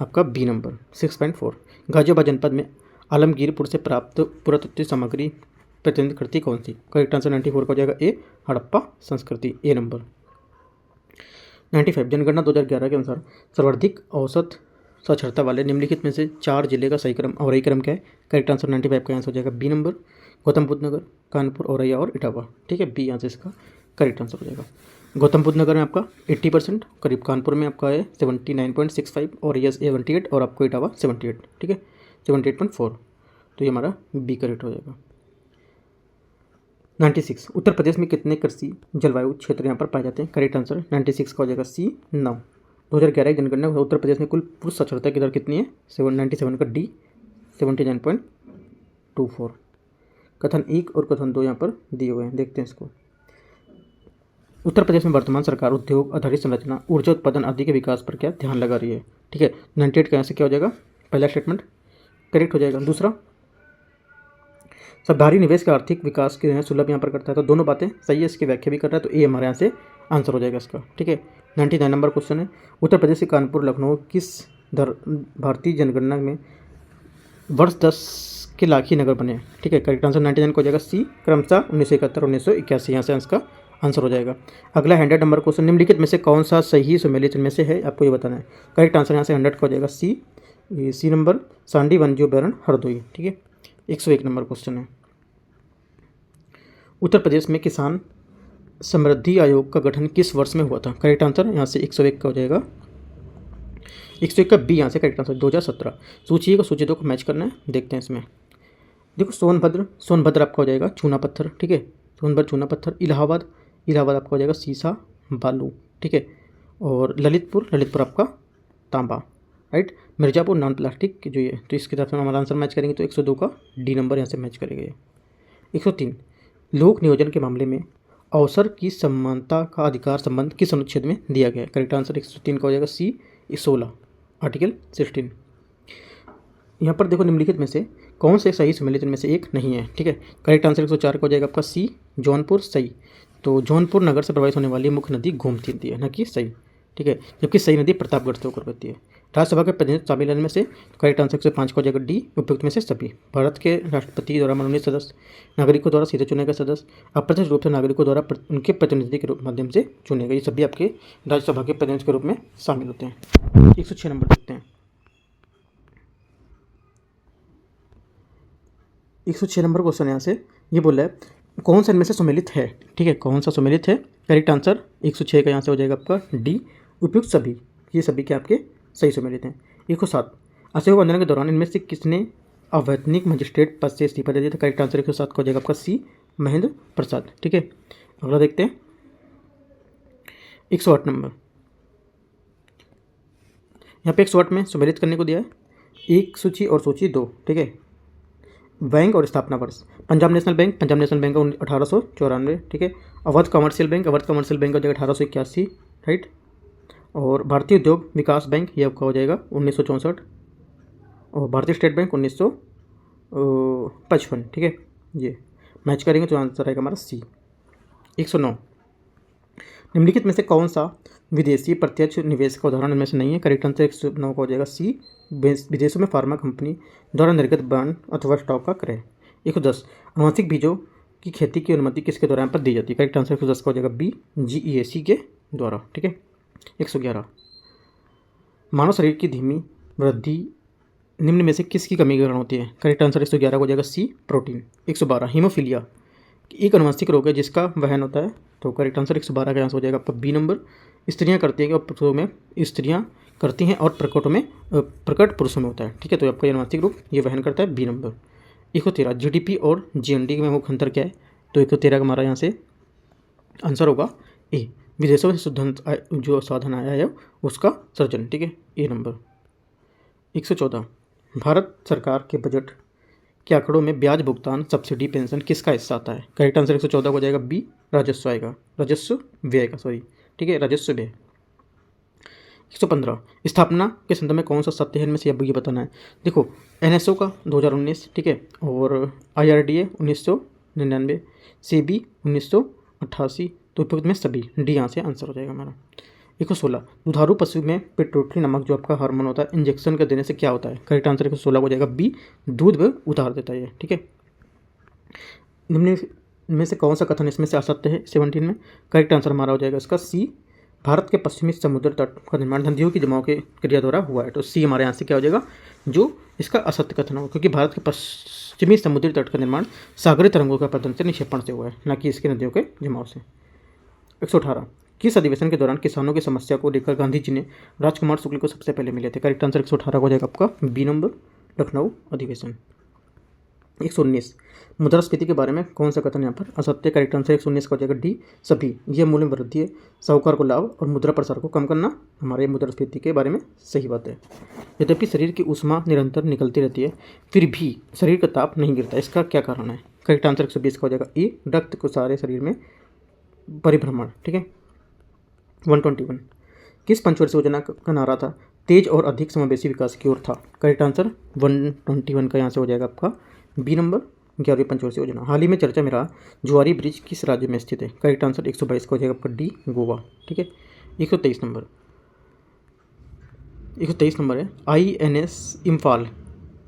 आपका बी नंबर, 6.4। गाजियाबाद जनपद में आलमगीरपुर से प्राप्त पुरातत्व सामग्री प्रतिनिधित्व करती कौन सी। करेक्ट आंसर 94 का हो जाएगा ए, हड़प्पा संस्कृति, ए नंबर। 95 जनगणना 2011 के अनुसार सर्वाधिक औसत साक्षरता वाले निम्नलिखित में से 4 जिले का सही क्रम और क्रम क्या है। करेक्ट आंसर 95 का आंसर हो जाएगा बी नंबर, गौतम बुद्ध नगर, कानपुर, औरैया और इटावा, ठीक है। बी यहाँ से इसका करेक्ट आंसर हो जाएगा। गौतम बुद्ध नगर में आपका 80% करीब, कानपुर में आपका है 79.65 और यस 78 और आपको इटावा 78, ठीक है, 78.4। तो ये हमारा बी करेक्ट हो जाएगा। 96 उत्तर प्रदेश में कितने कृषि जलवायु क्षेत्र यहाँ पर पाए जाते हैं। करेक्ट आंसर 96 का हो जाएगा सी, 9। 2011 की जनगणना उत्तर प्रदेश में कुल पुरुष साक्षरता की दर कितनी है, 97 का डी, 79.24। कथन 1 और कथन 2 यहाँ पर दिए हुए हैं, देखते हैं इसको। उत्तर प्रदेश में वर्तमान सरकार उद्योग आधारित संरचना, ऊर्जा उत्पादन आदि के विकास पर क्या ध्यान लगा रही है, ठीक है। 98 का यहाँ से क्या हो जाएगा, पहला स्टेटमेंट करेक्ट हो जाएगा। दूसरा, सब बाहरी निवेश का आर्थिक विकास के सुलभ यहाँ पर करता है, तो दोनों बातें सही है, इसकी व्याख्या भी कर रहा है, तो ए हमारे यहाँ से आंसर हो जाएगा इसका, ठीक है। 99 नंबर क्वेश्चन है, उत्तर प्रदेश से कानपुर लखनऊ किस भारतीय जनगणना में वर्ष 10 के लाखी नगर बने, ठीक है। करेक्ट आंसर 99 को हो जाएगा सी, क्रमशः 1971 1981, यहाँ से इसका आंसर हो जाएगा। अगला 100 नंबर क्वेश्चन, निम्नलिखित में से कौन सा सही सुमेलित इनमें से है, आपको ये बताना है। करेक्ट आंसर यहाँ से 100 का हो जाएगा सी नंबर, सांडी वन्यजीव अभयारण्य हरदोई, ठीक है। 101 नंबर क्वेश्चन है, उत्तर प्रदेश में किसान समृद्धि आयोग का गठन किस वर्ष में हुआ था। करेक्ट आंसर यहाँ से 101 का हो जाएगा, 101 का बी यहाँ से करेक्ट आंसर 2017। सूची को सूची 2 को मैच करना है, देखते हैं इसमें। देखो सोनभद्र आपका हो जाएगा चूना पत्थर, ठीक है, सोनभद्र चूना पत्थर। इलाहाबाद आपका हो जाएगा सीसा बालू, ठीक है। और ललितपुर आपका तांबा, राइट। मिर्ज़ापुर नॉन प्लास्टिक जो ये, तो इसके तरफ से हमारा आंसर मैच करेंगे, तो 102 का डी नंबर यहाँ से मैच करेंगे। 103 लोक नियोजन के मामले में अवसर की समानता का अधिकार संबंध किस अनुच्छेद में दिया गया है। करेक्ट आंसर 103 का हो जाएगा सी, 16 आर्टिकल 16। यहाँ पर देखो निम्नलिखित में से कौन से सही सम्मिलित इनमें से एक नहीं है, ठीक है। करेक्ट आंसर 104 का हो जाएगा आपका सी, जौनपुर सही। तो जौनपुर नगर से प्रवाहित होने वाली मुख्य नदी गोमती नदी है, ना कि सही, ठीक है। जबकि सही नदी प्रतापगढ़ से होकर बहती है। राज्यसभा के प्रतिनिधित्व शामिल में से करेक्ट आंसर 105 को हो जाएगा डी, उपयुक्त में से सभी। भारत के राष्ट्रपति द्वारा मनोनीत सदस्य, नागरिकों द्वारा सीधे चुने गए सदस्य, अप्रत्यक्ष रूप से नागरिकों द्वारा उनके प्रतिनिधि के माध्यम से चुने गए, ये सभी आपके राज्यसभा के प्रतिनिधि के रूप में शामिल होते हैं। 106 नंबर देखते हैं। 106 नंबर क्वेश्चन यहाँ से ये बोला है कौन सा इनमें से सम्मिलित है, ठीक है, कौन सा सम्मिलित है। करेक्ट आंसर 106 का यहाँ से हो जाएगा आपका डी, उपयुक्त सभी। ये सभी के आपके सही सम्मिलित हैं। 107 अशोक आंदोलन के दौरान इनमें से किसने अवैतनिक मजिस्ट्रेट पद से इस्तीफा दे दिया था। करेक्ट आंसर 107 का हो जाएगा आपका सी, महेंद्र प्रसाद, ठीक है। अगला देखते हैं 108 नंबर। यहाँ पे 108 में सम्मिलित करने को दिया है एक सूची और सूची 2, ठीक है। बैंक और स्थापना वर्ष, पंजाब नेशनल बैंक का 1894, ठीक है। अवध कमर्शियल बैंक का हो जाएगा 1881, राइट। और भारतीय उद्योग विकास बैंक ये आपका हो जाएगा 1964, और भारतीय स्टेट बैंक 1955, ठीक है। ये मैच करेंगे तो आंसर आएगा हमारा सी। 109 निम्नलिखित में से कौन सा विदेशी प्रत्यक्ष निवेश का उदाहरण इनमें से नहीं है। करेक्ट आंसर 109 का हो जाएगा सी, विदेशों में फार्मा कंपनी द्वारा निर्गत बॉन्ड अथवा स्टॉक का क्रय। 110 आनुवंशिक बीजों की खेती की अनुमति किसके द्वारा पर दी जाती है। करेक्ट आंसर 110 का हो जाएगा बी, GEAC के द्वारा, ठीक है। 111 मानव शरीर की धीमी वृद्धि निम्न में से किसकी कमी के कारण होती है। करेक्ट आंसर 111 को हो जाएगा सी, प्रोटीन। 112 हीमोफीलिया एक अनुवंशिक रोग है जिसका वहन होता है, तो करेक्ट आंसर 112 का आंसर हो जाएगा आपका बी नंबर। स्त्रियां करती हैं और पुरुषों में, स्त्रियां करती हैं और प्रकट पुरुषों में होता है, ठीक है। तो आपका अनुवंशिक रोग ये वहन करता है, बी नंबर। 113 GDP और GND में मुख्य अंतर क्या है। तो 113 का हमारा यहाँ से आंसर होगा ए, विदेशों से शुद्ध जो साधन आया है उसका सर्जन, ठीक है, ए नंबर। 114 भारत सरकार के बजट के आंकड़ों में ब्याज भुगतान, सब्सिडी, पेंशन किसका हिस्सा आता है। करेक्ट आंसर 114 हो जाएगा बी, राजस्व आएगा, राजस्व व्यय का, सॉरी, ठीक है, राजस्व व्यय। 115 स्थापना के संदर्भ में कौन सा सत्य है इनमें से, अब ये बताना है। देखो NSO का 2019, ठीक है, और IRDA 1999, SEBI 1988, तो उपयुक्त में सभी, डी यहाँ से आंसर हो जाएगा हमारा। 116 दुधारू पशु में पिट्यूटरी नामक जो आपका हार्मोन होता है इंजेक्शन कर देने से क्या होता है। करेक्ट आंसर 116 हो जाएगा बी, दूध उतार देता है, ठीक है। निम्न में से कौन सा कथन इसमें से असत्य है 17 में। करेक्ट आंसर हमारा हो जाएगा इसका सी, भारत के पश्चिमी समुद्र तट का निर्माण धंधियों की जमाव के क्रिया द्वारा हुआ है, तो सी हमारे यहाँ से क्या हो जाएगा, जो इसका असत्य कथन होगा, क्योंकि भारत के पश्चिमी समुद्री तट का निर्माण सागरीय तरंगों का पतन से निक्षेपण से हुआ है, न कि इसके नदियों के जमाव से। 118 किस अधिवेशन के दौरान किसानों की समस्या को लेकर गांधी जी ने राजकुमार शुक्ल को सबसे पहले मिले थे। करेक्ट आंसर 118 हो जाएगा आपका बी नंबर, लखनऊ अधिवेशन। 119 मुद्रास्फीति के बारे में कौन सा कथन यहाँ पर असत्य। करेक्ट आंसर 119 का हो जाएगा डी, सभी। यह मूल्य वृद्धि है, साहूकार को लाभ और मुद्रा प्रसार को कम करना हमारे मुद्रास्फीति के बारे में सही बात है। यद्यपि शरीर की ऊष्मा निरंतर निकलती रहती है फिर भी शरीर का ताप नहीं गिरता, इसका क्या कारण है। करेक्ट आंसर 120 का हो जाएगा ए, रक्त को सारे शरीर में परिभ्रमण, ठीक है। 121 किस पंचवर्षीय योजना का नारा था तेज और अधिक समावेशी विकास की ओर था। करेक्ट आंसर 121 का यहाँ से हो जाएगा आपका बी नंबर, 11वीं पंचवर्षीय योजना। हाल ही में चर्चा में रहा जुआरी ब्रिज किस राज्य में स्थित है। करेक्ट आंसर 122 का हो जाएगा आपका डी, गोवा, ठीक है। 123 नंबर है INS इम्फाल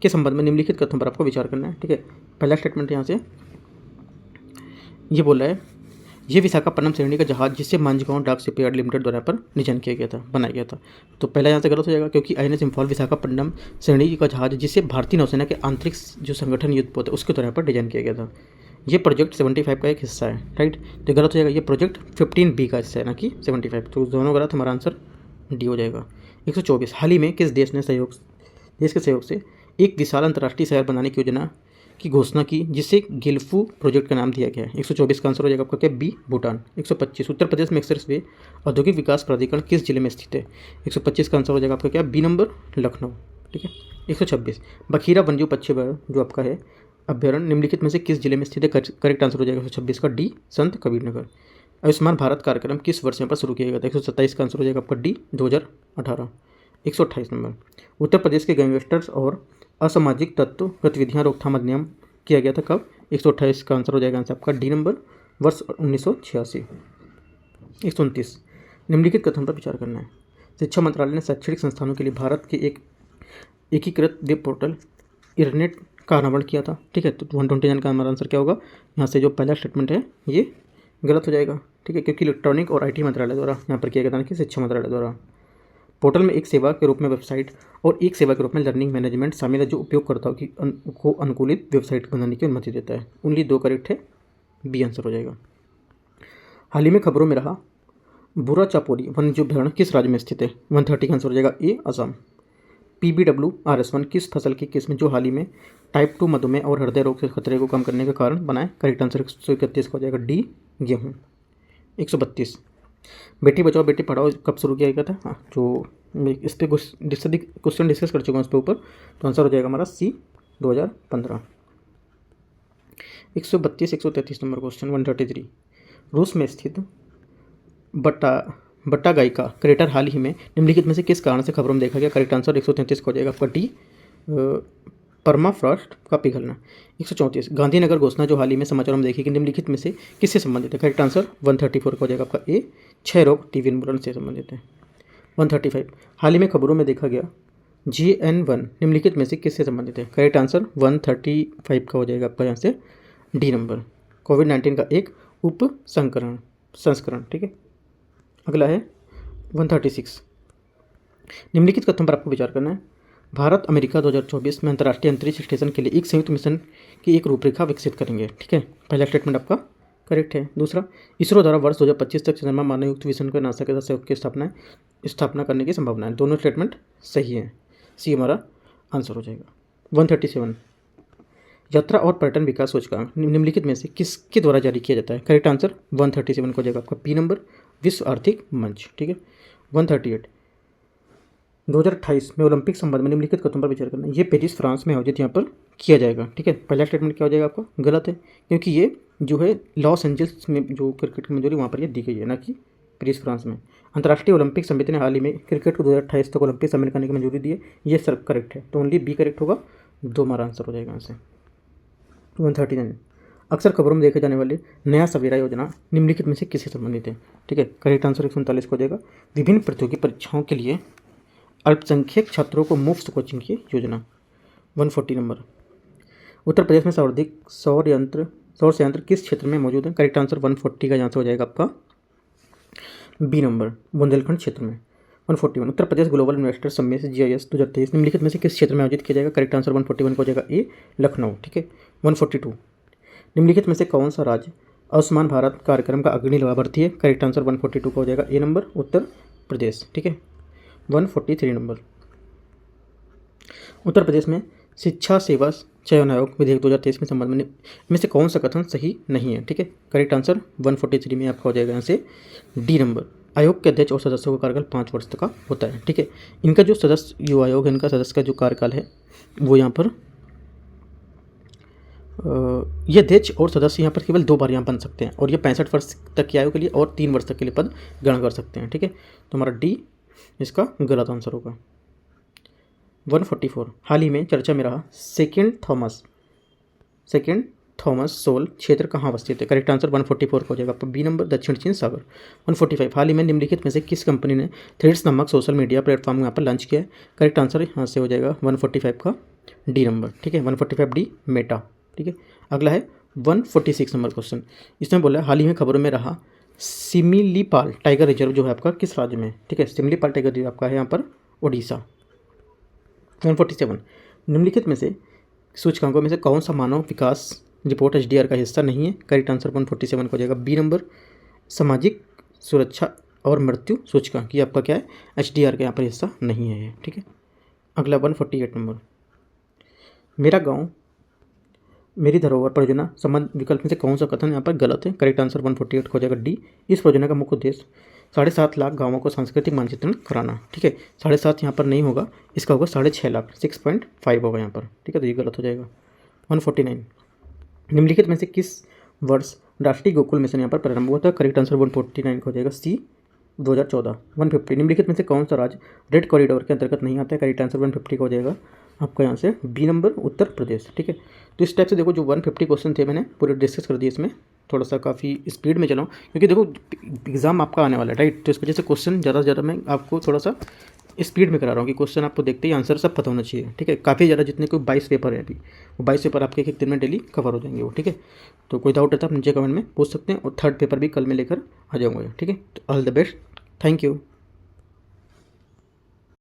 के संबंध में निम्नलिखित कथनों पर आपको विचार करना है, ठीक है। पहला स्टेटमेंट यहाँ से ये बोला है ये विशाखापट्टनम श्रेणी का जहाज जिसे मांझगांव डाक शिपयार्ड लिमिटेड द्वारा पर डिजाइन किया गया था, बनाया गया था। तो पहला यहाँ से गलत हो जाएगा, क्योंकि INS इम्फाल विशाखापट्टनम श्रेणी का जहाज जिसे भारतीय नौसेना के आंतरिक जो संगठन युद्धपोत है उसके द्वारा पर डिजाइन किया गया था। ये प्रोजेक्ट 75 का एक हिस्सा है, राइट। तो गलत हो जाएगा, ये प्रोजेक्ट 15B का हिस्सा है, ना कि 75। तो दोनों गलत, हमारा आंसर डी हो जाएगा। 124 हाल ही में किस देश के सहयोग से एक विशाल अंतर्राष्ट्रीय शहर बनाने की योजना की घोषणा की जिसे गिल्फू प्रोजेक्ट का नाम दिया गया है। 124 का आंसर हो जाएगा आपका क्या बी, भूटान। 125 उत्तर प्रदेश में एक्सप्रेसवे औद्योगिक विकास प्राधिकरण किस जिले में स्थित है। 125 का आंसर हो जाएगा आपका क्या बी नंबर, लखनऊ, ठीक है। 126 बखीरा वन्यजीव पक्षी जो आपका है अभ्यारण्य निम्नलिखित में से किस जिले में स्थित है। करेक्ट आंसर हो जाएगा 126 का डी, संत कबीरनगर। आयुष्मान भारत कार्यक्रम किस वर्ष यहाँ पर शुरू किया गया था। 127 का आंसर हो जाएगा आपका डी, 2018। 128 नंबर उत्तर प्रदेश के गैंगस्टर्स और असामाजिक तत्व गतिविधियां रोकथाम अधिनियम किया गया था कब। 128 का आंसर हो जाएगा आंसर आपका डी नंबर, वर्ष 1986। 129 निम्नलिखित कथन पर विचार करना है। शिक्षा मंत्रालय ने शैक्षणिक संस्थानों के लिए भारत के एक एकीकृत वेब पोर्टल इरनेट का अनावरण किया था। ठीक है, तो 129 का हमारा आंसर क्या होगा? यहाँ से जो पहला स्टेटमेंट है ये गलत हो जाएगा। ठीक है, क्योंकि इलेक्ट्रॉनिक और IT मंत्रालय द्वारा यहाँ पर किया गया था कि शिक्षा मंत्रालय द्वारा। पोर्टल में एक सेवा के रूप में वेबसाइट और एक सेवा के रूप में लर्निंग मैनेजमेंट शामिल है, जो उपयोगकर्ताओं को अनुकूलित वेबसाइट बनाने की अनुमति देता है। ओनली 2 करेक्ट है, बी आंसर हो जाएगा। हाल ही में खबरों में रहा बुरा चापोरी वन्यजीव किस राज्य में स्थित है? 130 का आंसर हो जाएगा ए, असम। PBWRS1 किस फसल की किस्म जो हाल ही में टाइप 2 मधुमेह और हृदय रोग से खतरे को कम करने का कारण बनाए? करेक्ट आंसर 131 का हो जाएगा डी, गेहूँ। 132 बेटी बचाओ बेटी पढ़ाओ कब शुरू किया गया था? हाँ, जो मैं इस पर क्वेश्चन डिस्कस कर चुका हूँ इस पे ऊपर, तो आंसर हो जाएगा हमारा सी, 2015। 132 133 नंबर क्वेश्चन 133 रूस में स्थित बट्टागाई का क्रेटर हाल ही में निम्नलिखित में से किस कारण से खबरों में देखा गया? करेक्ट आंसर 133 का हो जाएगा आपका डी, परमाफ्रॉस्ट का पिघलना। 134 गांधीनगर घोषणा जो हाल ही में समाचारों में देखी कि निम्नलिखित में से किससे संबंधित है? करेक्ट आंसर 134 का हो जाएगा आपका ए, क्षय रोग टीबी उन्मूलन से संबंधित है। 135 हाल ही में खबरों में देखा गया GN1 निम्नलिखित में से किससे संबंधित है? करेक्ट आंसर 135 का हो जाएगा आपका यहाँ से डी नंबर, कोविड-19 का एक उप संस्करण। ठीक है, अगला है 136 निम्नलिखित कथन पर आपको विचार करना है। भारत अमेरिका 2024 में अंतर्राष्ट्रीय अंतरिक्ष स्टेशन के लिए एक संयुक्त मिशन की एक रूपरेखा विकसित करेंगे। ठीक है, पहला स्टेटमेंट आपका करेक्ट है। दूसरा, इसरो द्वारा वर्ष 2025 तक चंद्रमा मानवयुक्त मिशन को नासा के साथ सहयोग की स्थापना करने की संभावना है। दोनों स्टेटमेंट सही है, सी हमारा आंसर हो जाएगा। 137 यात्रा और पर्यटन विकास सूचकांक निम्नलिखित में से किसके द्वारा जारी किया जाता है? करेक्ट आंसर 137 को हो जाएगा आपका पी नंबर, विश्व आर्थिक मंच। ठीक है, 138 2028 में ओलंपिक संबंध में निम्नलिखित कथनों पर विचार करना है। ये पेरिस फ्रांस में आयोजित यहाँ पर किया जाएगा। ठीक है, पहला स्टेटमेंट क्या हो जाएगा आपका? गलत है, क्योंकि ये जो है लॉस एंजल्स में जो क्रिकेट की मंजूरी वहाँ पर ये दी गई है, ना कि पेरिस फ्रांस में। अंतर्राष्ट्रीय ओलंपिक समिति ने हाल ही में क्रिकेट को 2028 तक ओलंपिक सम्मिलित करने की मंजूरी दी है। ये सर करेक्ट है, तो ओनली बी करेक्ट होगा, 2 हमारा आंसर हो जाएगा यहाँ से। 139 अक्सर खबरों में देखे जाने वाले नया सवेरा योजना निम्नलिखित में से किससे संबंधित है? ठीक है, करेक्ट आंसर 139 को हो जाएगा विभिन्न प्रतियोगी परीक्षाओं के लिए अल्पसंख्यक छात्रों को मुफ्त कोचिंग की योजना। 140 नंबर उत्तर प्रदेश में सर्वाधिक सौर संयंत्र किस क्षेत्र में मौजूद है? करेक्ट आंसर 140 का आंसर हो जाएगा आपका बी नंबर, बुंदेलखंड क्षेत्र में। 141 Uttar Pradesh global investor summit GIS 2023 निम्नलिखित में से किस क्षेत्र में आयोजित किया जाएगा? करेक्ट आंसर 141 को हो जाएगा ए, लखनऊ। ठीक है, 142 निम्नलिखित में से कौन सा राज्य आयुष्मान भारत कार्यक्रम का अग्रणी लाभार्थी है? करेक्ट आंसर 142 का हो जाएगा ए नंबर, उत्तर प्रदेश। ठीक है, 143 नंबर उत्तर प्रदेश में शिक्षा सेवा चयन आयोग विधेयक 2023 में संबंध में से कौन सा कथन सही नहीं है? ठीक है, करेक्ट आंसर 143 में आपका हो जाएगा यहाँ से डी नंबर। आयोग के अध्यक्ष और सदस्यों का कार्यकाल 5 वर्ष तक का होता है। ठीक है, इनका जो सदस्य युवा आयोग है, इनका सदस्य का जो कार्यकाल है वो यहाँ पर ये अध्यक्ष और सदस्य यहाँ पर केवल 2 बार यहाँ बन सकते हैं, और ये 65 वर्ष तक के आयु के लिए और 3 वर्ष तक के लिए पद ग्रहण कर सकते हैं। ठीक है, तो हमारा डी इसका गलत आंसर होगा। 144 हाल ही में चर्चा में रहा सेकेंड थॉमस सोल क्षेत्र कहाँ अवस्थित है? करेक्ट आंसर 144 हो जाएगा आपका बी नंबर, दक्षिण चीन सागर। 145 हाल ही में निम्नलिखित में से किस कंपनी ने थ्रेड्स नामक सोशल मीडिया प्लेटफॉर्म यहाँ पर लॉन्च किया है? करेक्ट आंसर यहाँ से हो जाएगा 145 का डी नंबर। ठीक है, 145 डी मेटा। ठीक है, अगला है 146 नंबर क्वेश्चन। इसमें बोला हाल ही में खबरों में रहा सिमिलीपाल टाइगर रिजर्व जो है आपका किस राज्य में? ठीक है, सिमिलीपाल टाइगर रिजर्व आपका है यहाँ पर ओडिशा। 147 निम्नलिखित में से सूचकांकों में से कौन सा मानव विकास रिपोर्ट HDR का हिस्सा नहीं है? करेक्ट आंसर 147 को हो जाएगा बी नंबर, सामाजिक सुरक्षा और मृत्यु सूचकांक। ये आपका क्या है? HDR का यहाँ पर हिस्सा नहीं है। ठीक है, अगला 148 नंबर मेरा गाँव मेरी धरोहर परियोजना संबंध विकल्प में से कौन सा कथन यहाँ पर गलत है? करेक्ट आंसर 148 हो जाएगा डी। इस परियोजना का मुख्य उद्देश्य 7.5 लाख गाँवों को सांस्कृतिक मानचित्रण कराना। ठीक है, 7.5 यहाँ पर नहीं होगा, इसका होगा 6.5 लाख, 6.5 होगा यहाँ पर। ठीक है, तो ये गलत हो जाएगा। 149 निम्नलिखित में से किस वर्ष राष्ट्रीय गोकुल मिशन यहाँ पर प्रारंभ हुआ था? करेक्ट आंसर 149 हो जाएगा सी, 2014। 150 निम्नलिखित में से कौन सा राज्य रेड कॉरिडोर के अंतर्गत नहीं आता है? करेक्ट आंसर 150 का हो जाएगा आपका यहाँ से बी नंबर, उत्तर प्रदेश। ठीक है, तो इस टाइप से देखो जो 150 क्वेश्चन थे मैंने पूरे डिस्कस कर दिए इसमें। थोड़ा सा काफ़ी स्पीड में चलाऊँ, क्योंकि देखो एग्ज़ाम आपका आने वाला है, राइट। तो इस वजह से क्वेश्चन ज़्यादा से ज़्यादा मैं आपको थोड़ा सा स्पीड में करा रहा हूँ कि क्वेश्चन आपको देखते ही आंसर सब पता होना चाहिए, ठीक है। काफ़ी ज़्यादा जितने कोई 22 पेपर है अभी, वो 22 पेपर आपके एक दिन में डेली कवर हो जाएंगे वो, ठीक है। तो कोई डाउट है तो आप नीचे कमेंट में पूछ सकते हैं, और थर्ड पेपर भी कल मैं लेकर आ जाऊँगा, ठीक है। तो all the best, thank you.